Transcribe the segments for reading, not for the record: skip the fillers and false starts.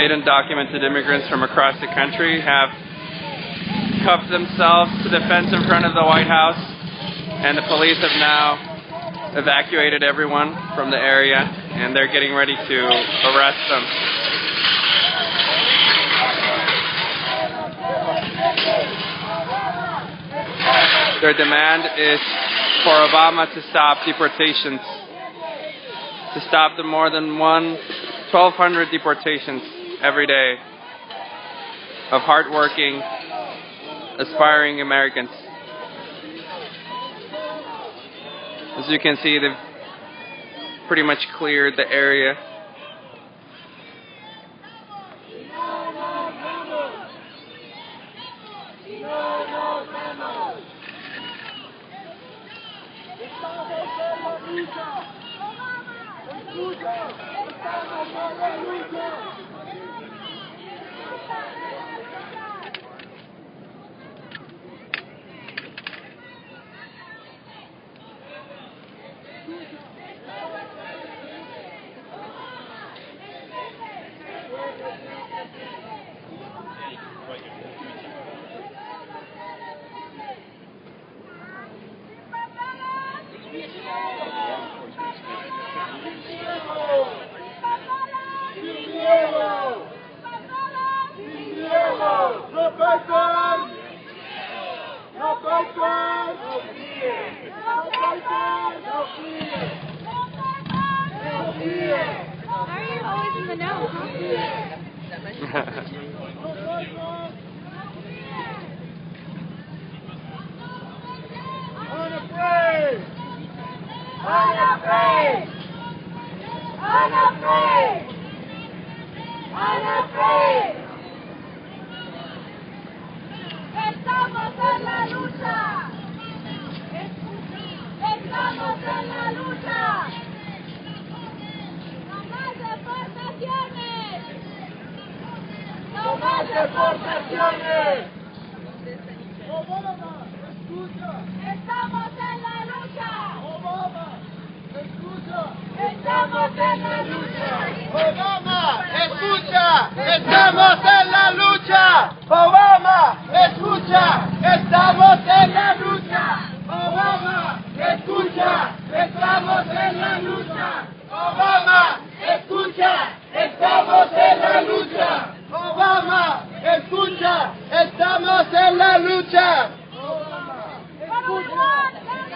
8 undocumented immigrants from across the country have cuffed themselves to the fence in front of the White House, and the police have now evacuated everyone from the area, and they're getting ready to arrest them. Their demand is for Obama to stop deportations, to stop the more than 1,200 deportations every day of hardworking, aspiring Americans. As you can see, they've pretty much cleared the area. Why are you always in the know, huh? Unafraid! Unafraid! Unafraid! Unafraid! Estamos en la lucha. Estamos en la lucha. No más deportaciones. No más deportaciones. Obama, escucha. Estamos en la lucha. Obama, escucha. Estamos en la lucha. Obama, escucha. Estamos en la lucha. Obama, escucha. Estamos en la lucha. Obama, escucha. Estamos en la lucha. Obama, escucha. Estamos en la lucha. Obama, escucha. Estamos en la lucha. What do we want? What do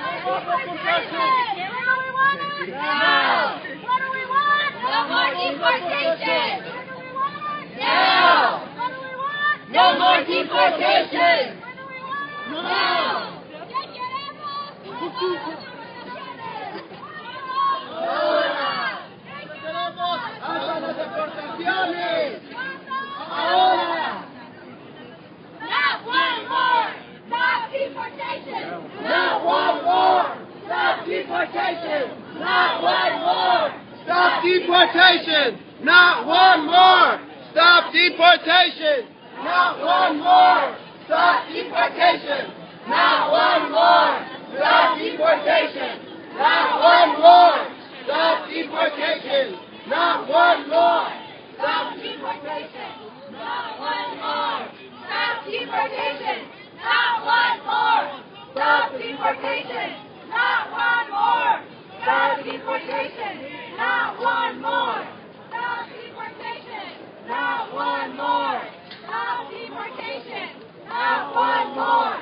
we want? No more deportation. What do we want? Now. What do we want? No more deportation. What do we want? Now. ¿Qué queremos? Ahora. Queremos hasta las deportaciones. Ahora. Not one more. Stop deportation. Not one more. Stop deportation. Not one more. Stop deportation. Not one more. Stop deportation. Not one more. Stop deportation. Not one more. Stop deportation. Not one more. Stop deportation. Not one more. Stop deportation. Not one more. Stop deportation. Not one more. Stop deportation. Not one more. Stop deportation. Not one more. Stop deportation. Not one more. Stop deportation. Not one more.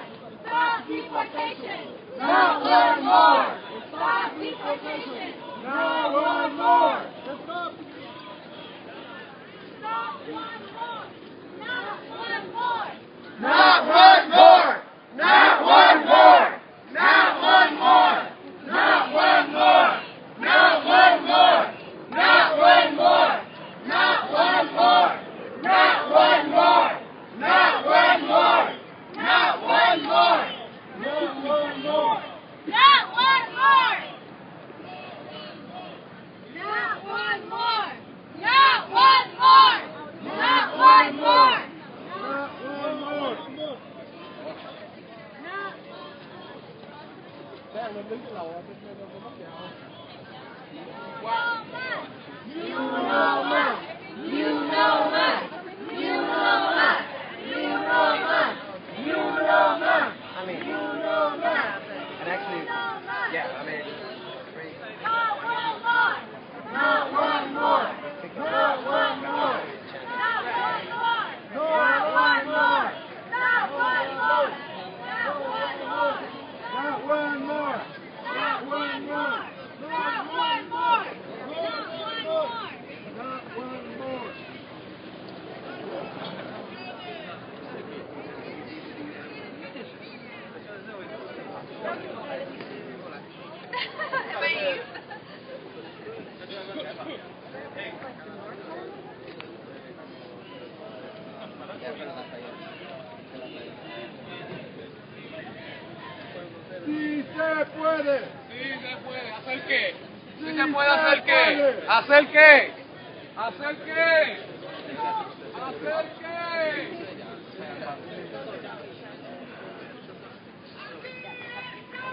Stop deportation. Not one more. Stop deportation. Not one more. Not one more. Not one more. Not one more. Not one more. Not one more. Not one more. Not one more. Not one more. Not one more. Not one more. Not one more. Not one more. Not one more. Not one more. Not one more. Not one more. Not one more. You know what? You know what? se puede. Sí se puede. ¿Hacer qué? Sí se puede hacer qué. ¿Hacer qué? ¿Hacer qué? ¿Hacer qué?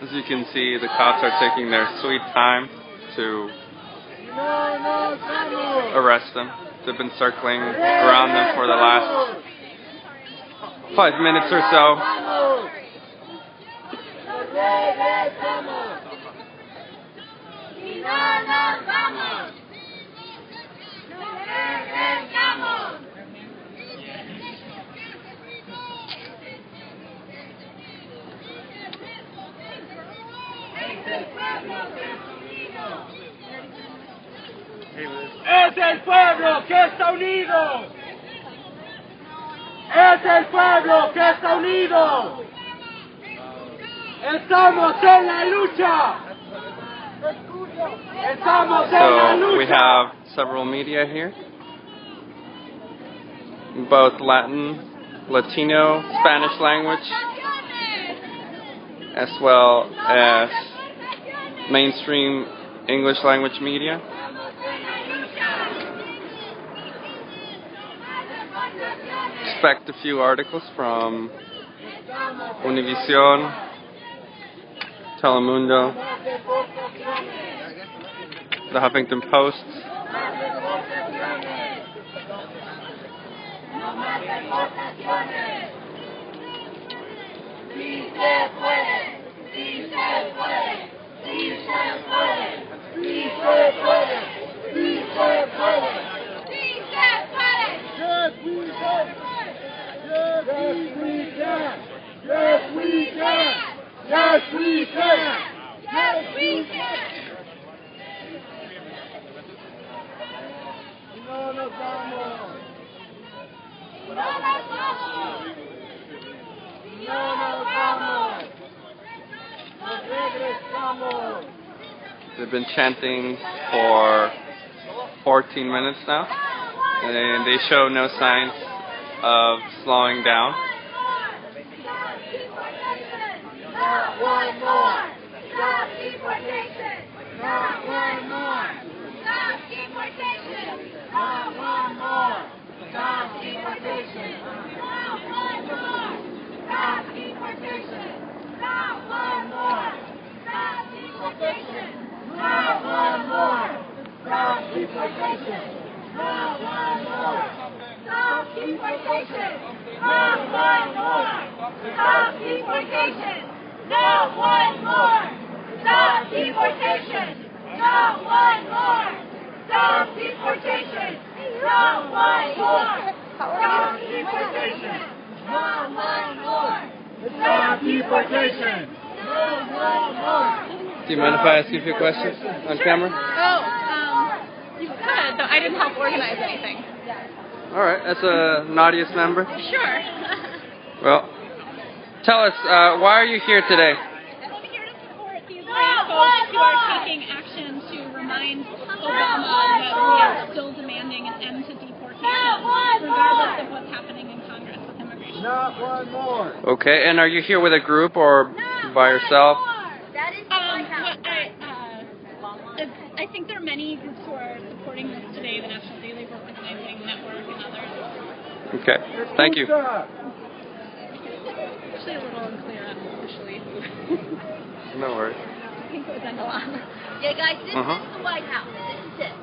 As you can see, the cops are taking their sweet time to arrest them. They've been circling around them for the last 5 minutes or so. Es el pueblo que está unido. Es el pueblo que está unido. Estamos en la lucha. Estamos en la So we lucha. have several media here, both Latin, Latino, Spanish language, as well as mainstream English language media. Expect a few articles from Univision, Telemundo, the Huffington Post. Yes, we can. Yes, we can. Yes, we can. No nos vamos. No nos vamos. No nos vamos. Nos regresamos. They've been chanting for 14 minutes now, and they show no signs of slowing down. Not one more. Stop deportation. Not one more. Stop deportation. Not one more. Stop deportation. Not one more. Stop deportation. Not one more. Stop deportation. Not one more. Stop deportation. Not one more. Stop deportation. Not one more. Stop deportation. Not one more. Stop deportation. Not one more. Stop deportation. Not one more. Stop deportation. Not one more. Stop deportation. Not one more. Do you mind if I ask you a few questions on camera? You could, though I didn't help organize anything. All right, as a Naughtiest member. Sure. Well, tell us, why are you here today? I'm here to support these brave folks who are taking action to remind Obama that we are still demanding an end to deportation, regardless of what's happening in Congress with immigration. Not one more. Okay, and are you here with a group or by yourself? I think there are many groups who are supporting this today, the National Day Labor Organizing Network and others. Okay, thank you. Actually a little unclear officially. No worries. I think it was Ndlon. Yeah, guys, this is the White House. This is it.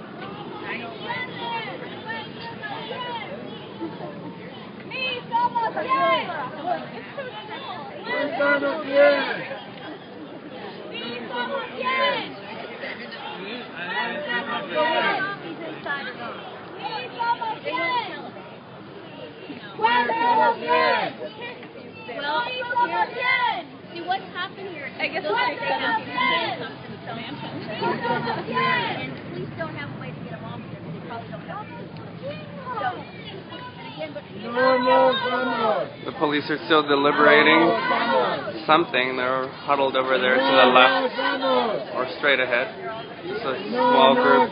Estamos bien. See what's happened here. I guess Those we'll are take that out. and police don't have a way to get them off here. They probably don't have to. So, and again, but No nos vamos. The police are still deliberating something. They're huddled over there to the left or straight ahead. Just a small group,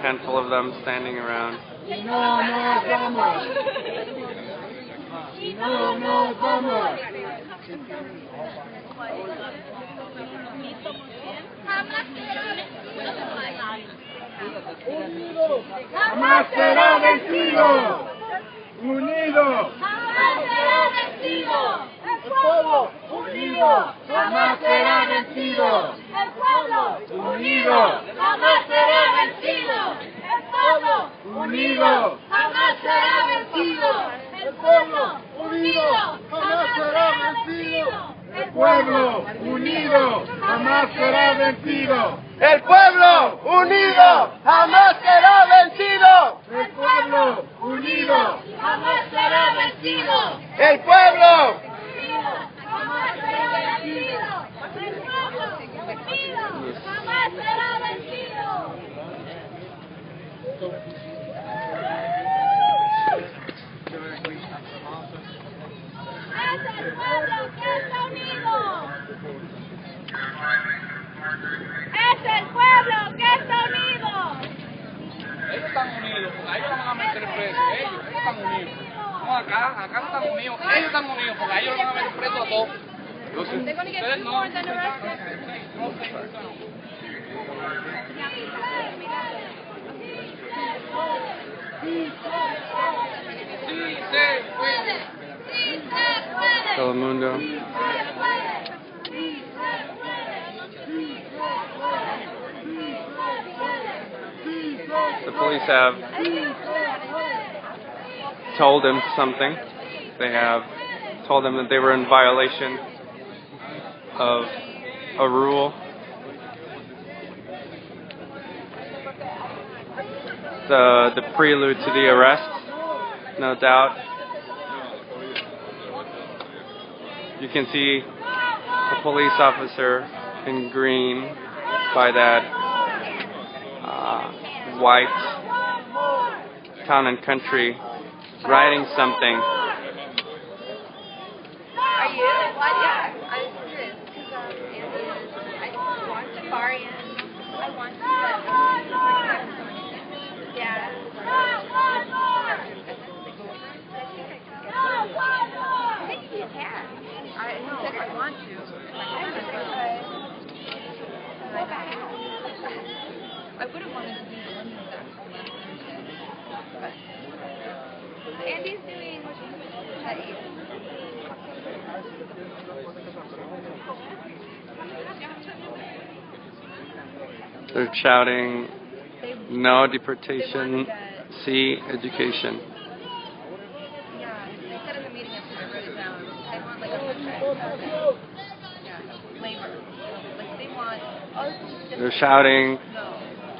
handful of them standing around. No nos vamos. No nos vamos. Jamás será vencido. Unido. Jamás será vencido. El pueblo unido. Jamás será vencido. El pueblo unido. Jamás será vencido. El pueblo unido. Jamás será vencido. El pueblo unido. Jamás será vencido. El pueblo unido jamás será vencido. El pueblo unido jamás será vencido. El pueblo unido jamás será vencido. El pueblo jamás será vencido. El pueblo unido jamás será vencido. Es el pueblo que está unido. Es el pueblo que está unido. Ellos están unidos, a ellos los van a meter presos, ellos están unidos. No, acá no están unidos, ellos están unidos, porque a ellos los van a meter presos a todos. They're going to get two more than arrested. Sí se puede. Sí se puede. Telemundo. Sí se puede. Sí se puede. The police have told him something. They have told him that they were in violation of a rule. The prelude to the arrest, no doubt. You can see a police officer in green by that white Town and Country writing something. Are you? Well, yeah, I'm curious because I want to Barian. I want to. Yeah. I think you can. I know. I want to. I would have wanted to be one of them. But Andy's doing studies. They're shouting, "No deportation, see education." Yeah, they said in the meeting yesterday, I wrote it down. They want like a labor. Like they want. They're shouting, No.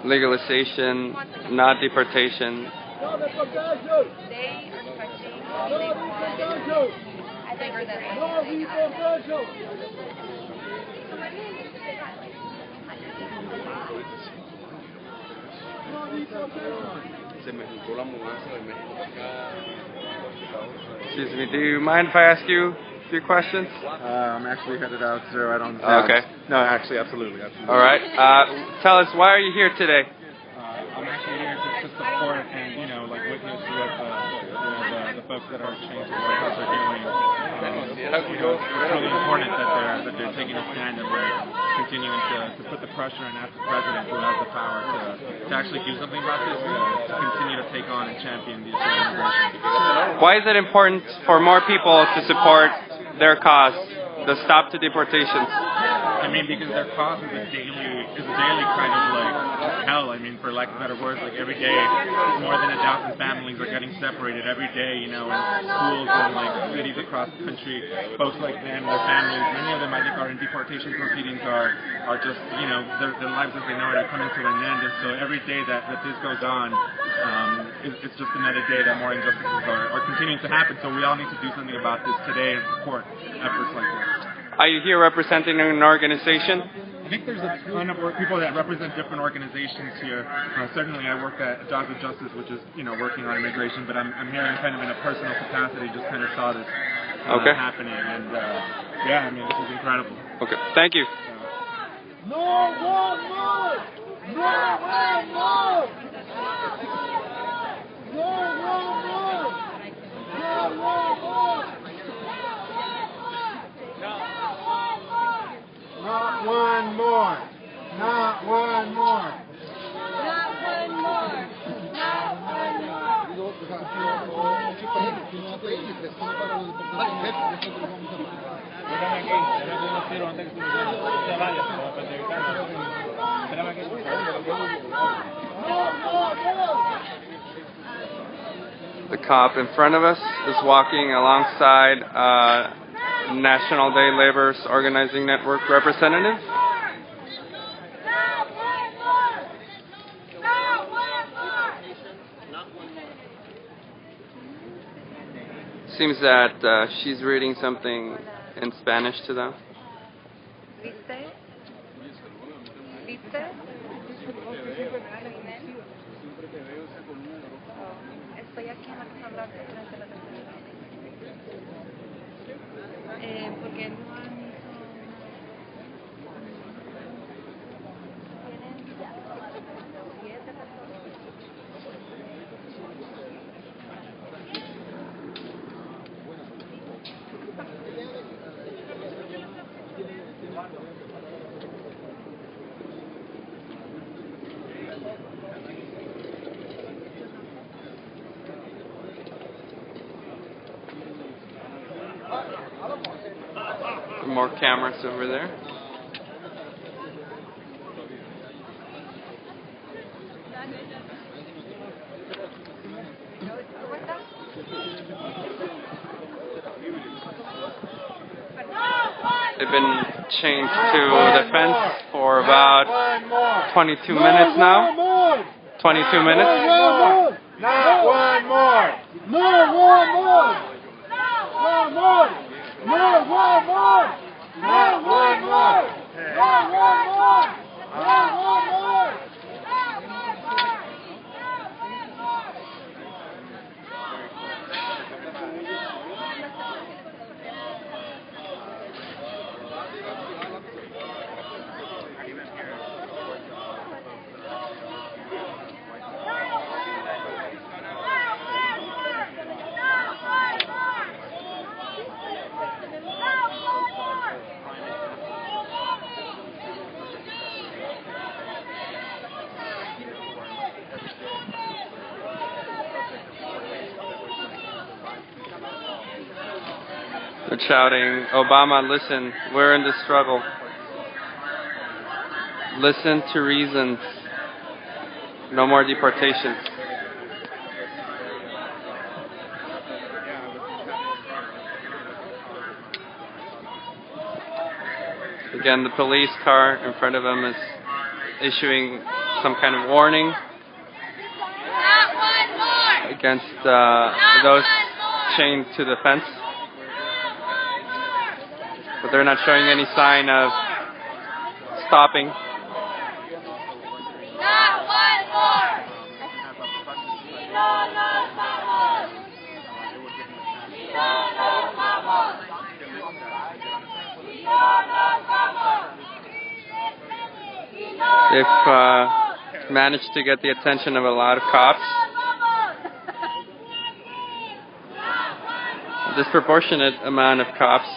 legalization, not deportation. They are expecting. They want. I think Excuse me, do you mind if I ask you a few questions? I'm actually headed out, so I don't. Okay. No, actually, absolutely. All right. Tell us, why are you here today? I'm actually here to support and witness what the folks that are changing the White House are doing. It's really important that they're taking a stand and we're continuing to put the pressure and ask the president, who has the power, to actually do something about this, to continue to take on and champion these immigration. Why is it important for more people to support their cause, the Stop to Deportations? I mean, because their cause is a daily kind of like hell. I mean, for lack of better words, like every day, more than 1,000 families are getting separated every day. In schools and cities across the country, folks like them, their families, many of them I think are in deportation proceedings, are just their lives as they know it are coming to an end. And so every day that this goes on, it's just another day that more injustices are continuing to happen. So we all need to do something about this today and support efforts like this. Are you here representing an organization? I think there's a ton of people that represent different organizations here. Certainly, I work at Dogs of Justice, which is working on immigration. But I'm here kind of in a personal capacity. Just kind of saw this happening, and yeah, I mean, this is incredible. Okay, thank you. No one more! No one more! No one more! No one more! one more. Not one more. Not one more. Not one The cop in front of us is walking alongside a National Day Laborers Organizing Network representative. Seems that she's reading something in Spanish to them. ¿Viste? ¿Viste? Estoy aquí en la Casa Blanca frente a la Casa Blanca. Porque no han More cameras over there. They've been chained to the fence for about 22 minutes now. 22 minutes. Not one more. Not one more. Not one more. Not one more. Not one more. Not one more. Not one more. They're shouting, Obama, listen, we're in the struggle. Listen to reasons. No more deportations. Again, the police car in front of him is issuing some kind of warning against those chained to the fence. But they're not showing any sign of stopping. Not one more. No nos vamos. No nos vamos. No nos vamos. They've managed to get the attention of a lot of cops. A disproportionate amount of cops.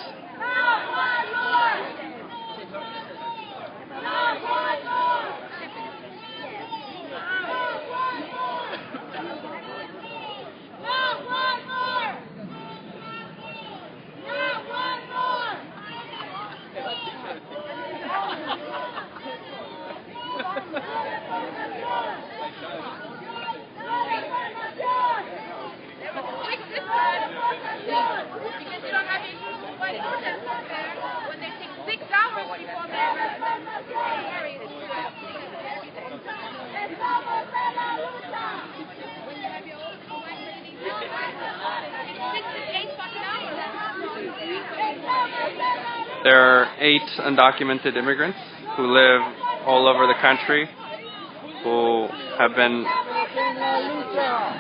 When they take 6 hours before they There are 8 undocumented immigrants who live all over the country who have been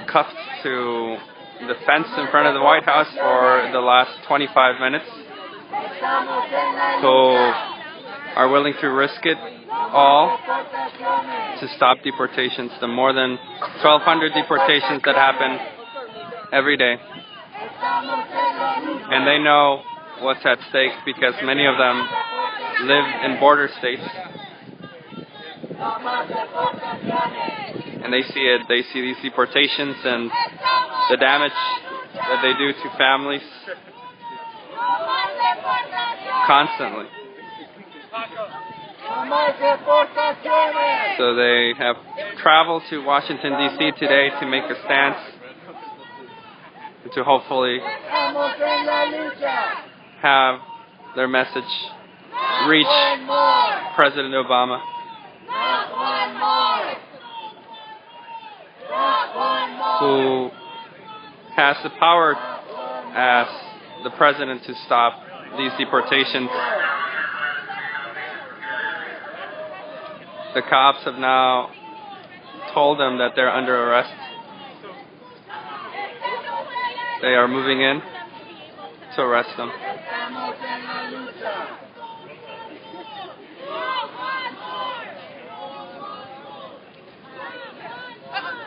cuffed to the fence in front of the White House for the last 25 minutes, who are willing to risk it all to stop deportations, the more than 1,200 deportations that happen every day. And they know what's at stake because many of them live in border states. And they see it. They see these deportations and the damage that they do to families constantly. So they have traveled to Washington, D.C. today to make a stance and to hopefully have their message reach President Obama, who has the power as the president to stop these deportations. The cops have now told them that they're under arrest. They are moving in to arrest them.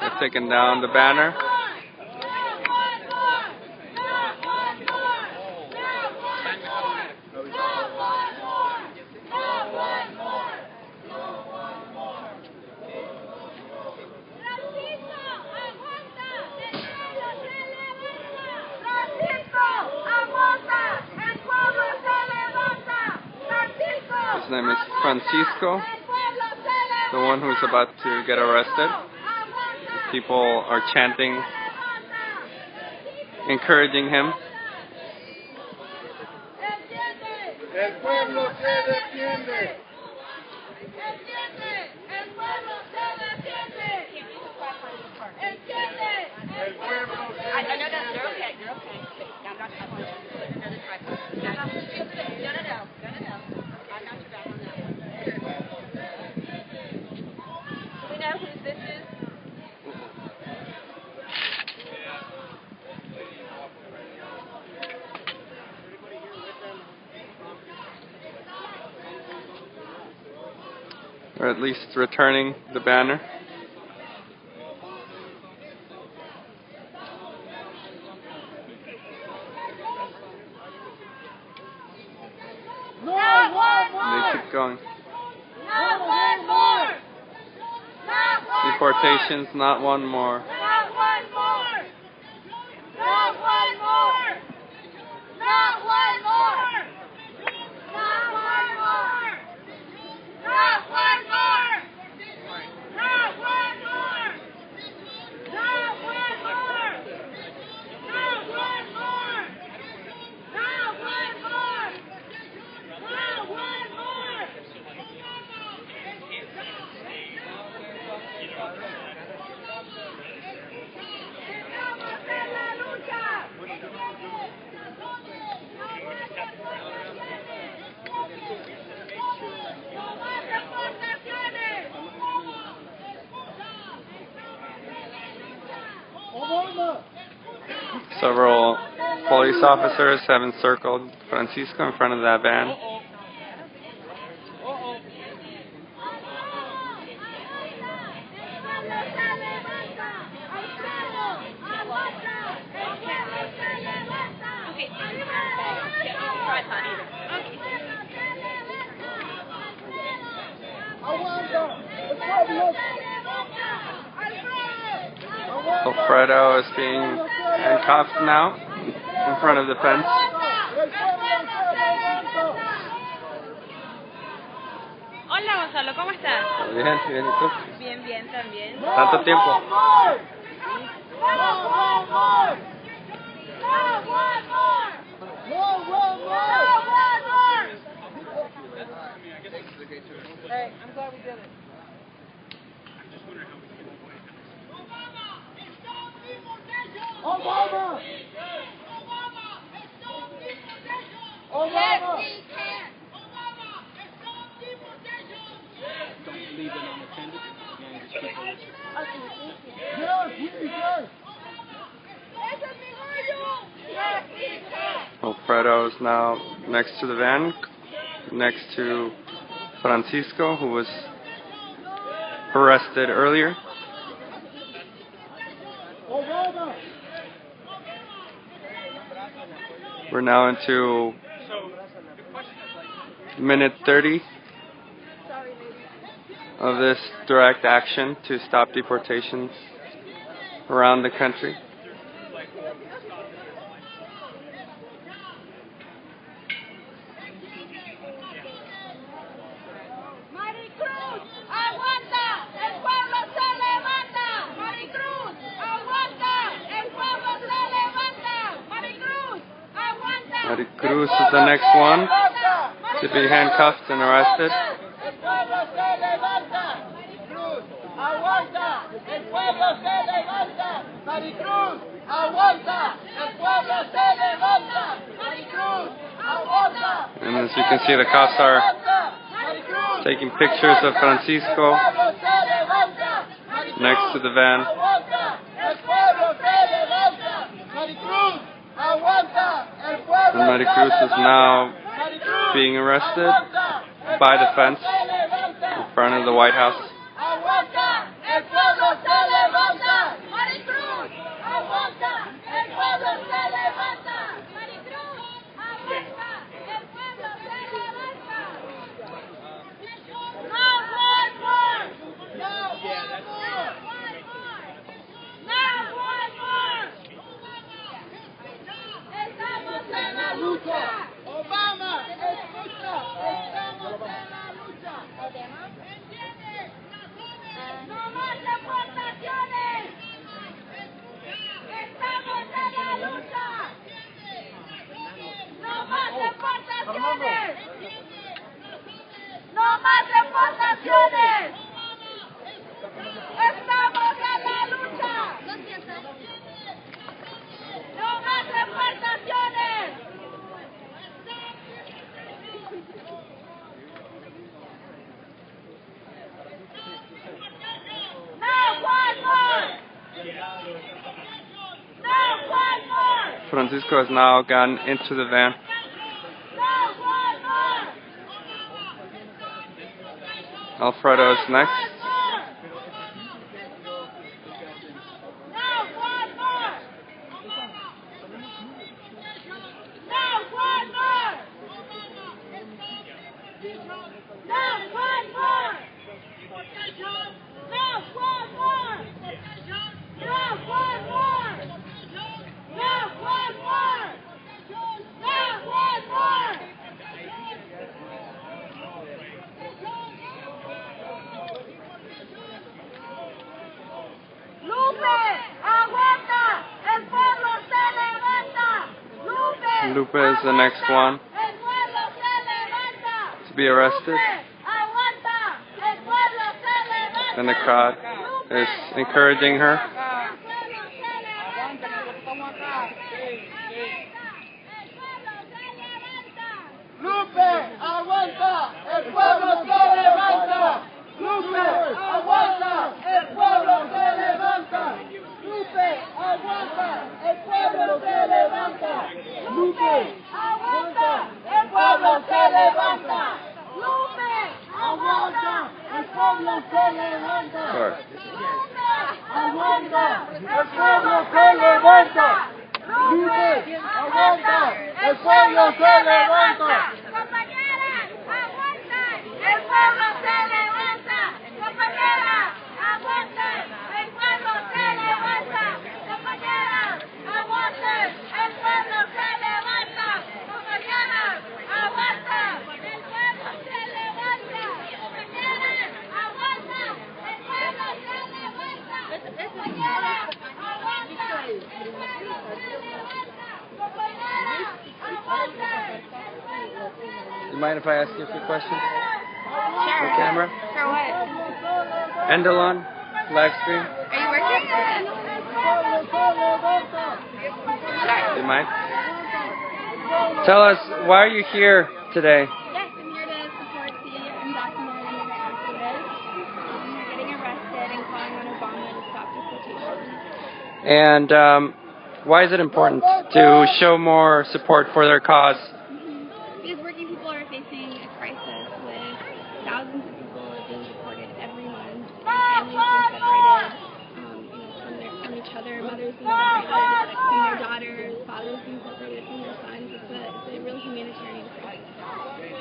They've taken down the banner. His name is Francisco, the one who's about to get arrested. People are chanting, encouraging him. El pueblo se defiende. Or at least returning the banner. They keep going. Deportations, not one more. Several police officers have encircled Francisco in front of that van. Alfredo is being handcuffed now in front of the fence. Hola Gonzalo, ¿cómo estás? Bien, bien, ¿y tú? Bien, bien, también. ¿Tanto tiempo? Hey, I'm glad we did it. Obama! Obama! Don't leave it unattended. Again, just keep it. Alfredo is now next to the van, next to Francisco, who was arrested earlier. We're now into minute 30 of this direct action to stop deportations around the country. Maricruz, aguanta, el pueblo se levanta. Maricruz, aguanta, el pueblo se levanta. Maricruz, aguanta. Maricruz is the next one to be handcuffed and arrested. El pueblo se levanta. Maricruz, aguanta, el pueblo se levanta. Maricruz, aguanta, el pueblo se levanta. Maricruz, aguanta. And as you can see, the cops are taking pictures of Francisco next to the van. And Maricruz is now being arrested by the fence in front of the White House. Obama, escucha, estamos en la lucha. No más deportaciones. Estamos en la lucha. No más deportaciones. No más deportaciones. Estamos en la lucha. No más deportaciones. Francisco has now gotten into the van. Alfredo is next. Lupe is the next one to be arrested. And the crowd is encouraging her. Lupe, aguanta, el pueblo se levanta. Lupe, aguanta, el pueblo se levanta. Lupe, aguanta, el pueblo se levanta. Lupe, aguanta, el pueblo se levanta. Lupe, aguanta, el pueblo se levanta. Aguanta, el pueblo se levanta. Lupe, aguanta, el pueblo se levanta. Compañera, aguanta, el pueblo se levanta. Compañera, aguanta, el pueblo se levanta. Compañera, aguanta, el pueblo se levanta. Compañera, aguanta, el pueblo se levanta. Compañera, aguanta, el pueblo se levanta. Compañera, aguanta, el pueblo se levanta. Compañera, aguanta. You mind if I ask you a few questions? Sure. On camera? For what? Ndlon, live stream. Are you working? You mind? Tell us, why are you here today? Yes, I'm here to support the undocumented immigrant activists. They're getting arrested and calling on Obama to stop deportation. And why is it important to show more support for their cause? Because working people are facing a crisis with thousands of people being deported every month, families being separated from each other, mothers being separated from their daughters, fathers being separated from their sons. It's a really humanitarian crisis.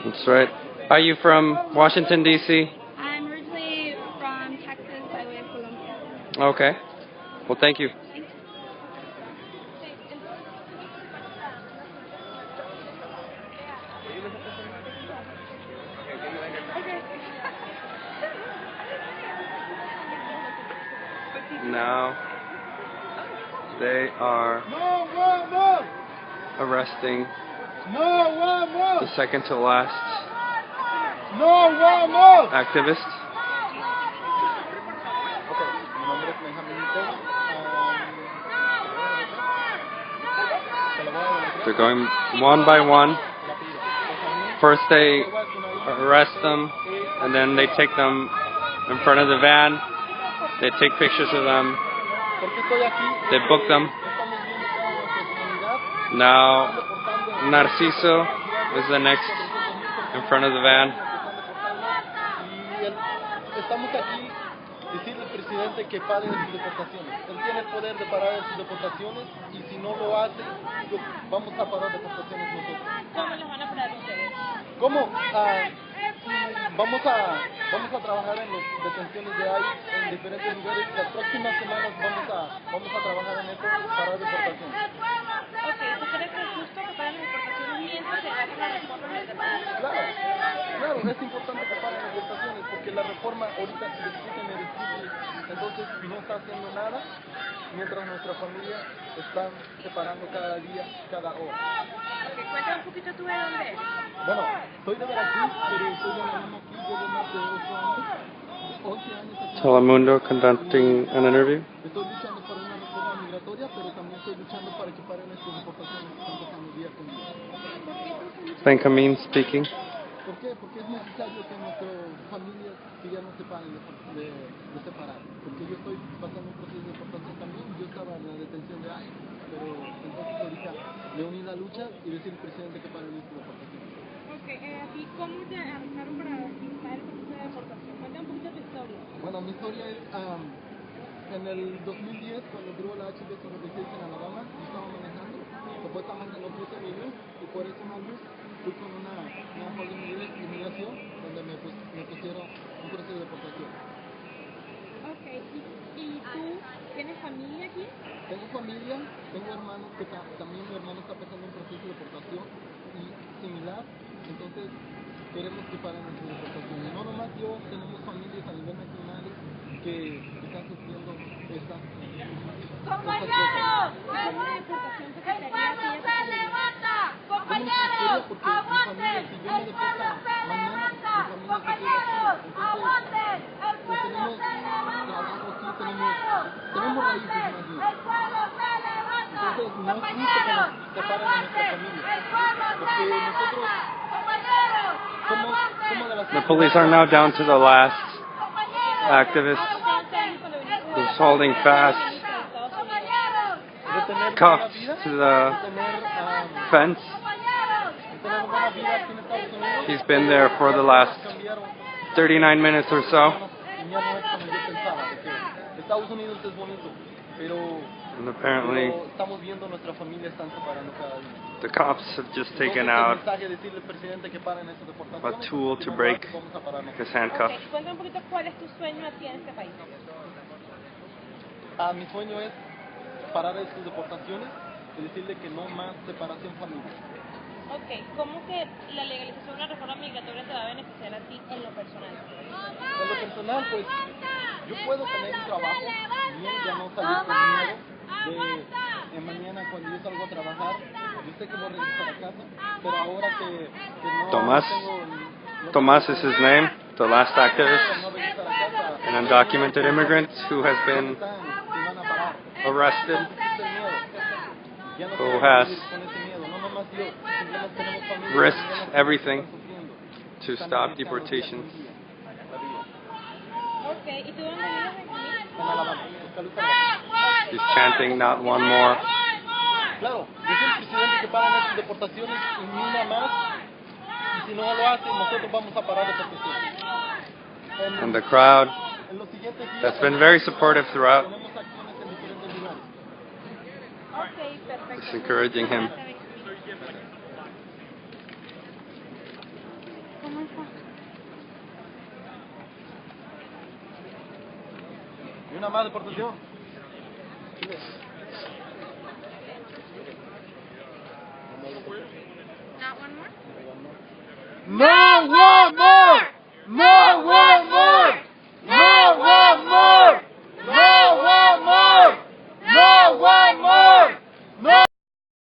That's right. Are you from Washington, D.C.? I'm originally from Texas by way of Colombia. Okay. Well, thank you. Now they are arresting the second to last activist. They're going one by one. First they arrest them, and then they take them in front of the van. They take pictures of them. They book them. Now Narciso is the next in front of the van. Estamos aquí decirle al presidente que pare sus deportaciones. Él tiene el poder de parar sus deportaciones y si no lo hace, vamos a parar deportaciones nosotros. ¿Cómo los van a parar ustedes? ¿Cómo? Vamos a trabajar en las detenciones de ICE en diferentes lugares. Las próximas semanas vamos a trabajar en eso para deportaciones. Ok, ¿tú crees que es justo que paren las deportaciones mientras se haga la reforma migratoria? Claro, es importante que paren las deportaciones porque la reforma ahorita se discute en el distrito, entonces no está haciendo nada mientras nuestra familia está separando cada día, cada hora. Ok, cuéntame un poquito tú de dónde eres. Bueno, soy de Veracruz, pero estoy viviendo aquí desde más de 11 años aquí. Telemundo conducting an interview. Estoy luchando por una reforma migratoria, pero también estoy luchando para que paren estas deportaciones que están pasando día con día. Benjamin speaking. ¿Por qué? Porque es necesario que nuestras familias que ya no se paren de separar. Porque yo estoy pasando un proceso de deportación también. Yo estaba en la detención de ICE, pero entonces ahorita me uní a la lucha y decir al presidente que pare esta deportación. Ok, ¿y cómo te arrestaron para participar en el proceso de deportación? Cuéntame un poquito tu historia. Bueno, mi historia es en el 2010, cuando entró la HB-46 en Alabama, yo estaba manejando, supuestamente no puse mi luz, y por eso una luz fui con una orden de inmigración, donde me pusieron un proceso de deportación. Ok, ¿y tú tienes familia aquí? Tengo familia, tengo hermanos que también mi hermano está pasando un proceso de deportación y similar, entonces queremos que paren nuestra deportación. Y no nomás yo, tenemos familias a nivel nacional que están sufriendo estas ¡Compañeros! ¿Alguna deportación que te gustaría a ti? ¡Compañeros! ¡Aguanten! ¡El pueblo se levanta! ¡Compañeros! ¡Aguanten! ¡El pueblo se levanta! Tenemos raíces más bien. ¡El pueblo se levanta! Entonces no es justo que nos separen de nuestra familia. ¡El pueblo se levanta! ¡Compañeros! Somos de las The police are now down to the last activist who's holding fast cuffs to the fence. He's been there for the last 39 minutes or so. Estados Unidos es bonito, pero And apparently estamos viendo nuestra familia están separando cada día. the cops have just taken out a tool to break his handcuffs. Ok, cuéntame un poquito cuál es tu sueño aquí en este país. Mi sueño es parar estas deportaciones y decirle que no más separación familiar. Ok, ¿cómo que la legalización de una reforma migratoria te va a beneficiar a ti en lo personal? En lo personal, pues, yo puedo tener un trabajo, bien, ya no salir con miedo de mañana cuando yo salgo a trabajar, yo sé que voy a regresar a casa, pero ahora que no Tomás. tengo... Tomás is his name, the last activist, an undocumented immigrant who has been arrested, who has risked everything to stop deportations. Ok, ¿y tú dónde vives aquí? He's chanting, not one more. Claro, es el presidente que paga estas deportaciones y ni una más, y si no lo hace, nosotros vamos a parar deportaciones. And the crowd En los siguientes días, that's been very supportive throughout tenemos acciones en diferentes lugares. Ok, perfecto. is encouraging him. ¿Cómo estás? Y una más deportación. Not one more? No one more!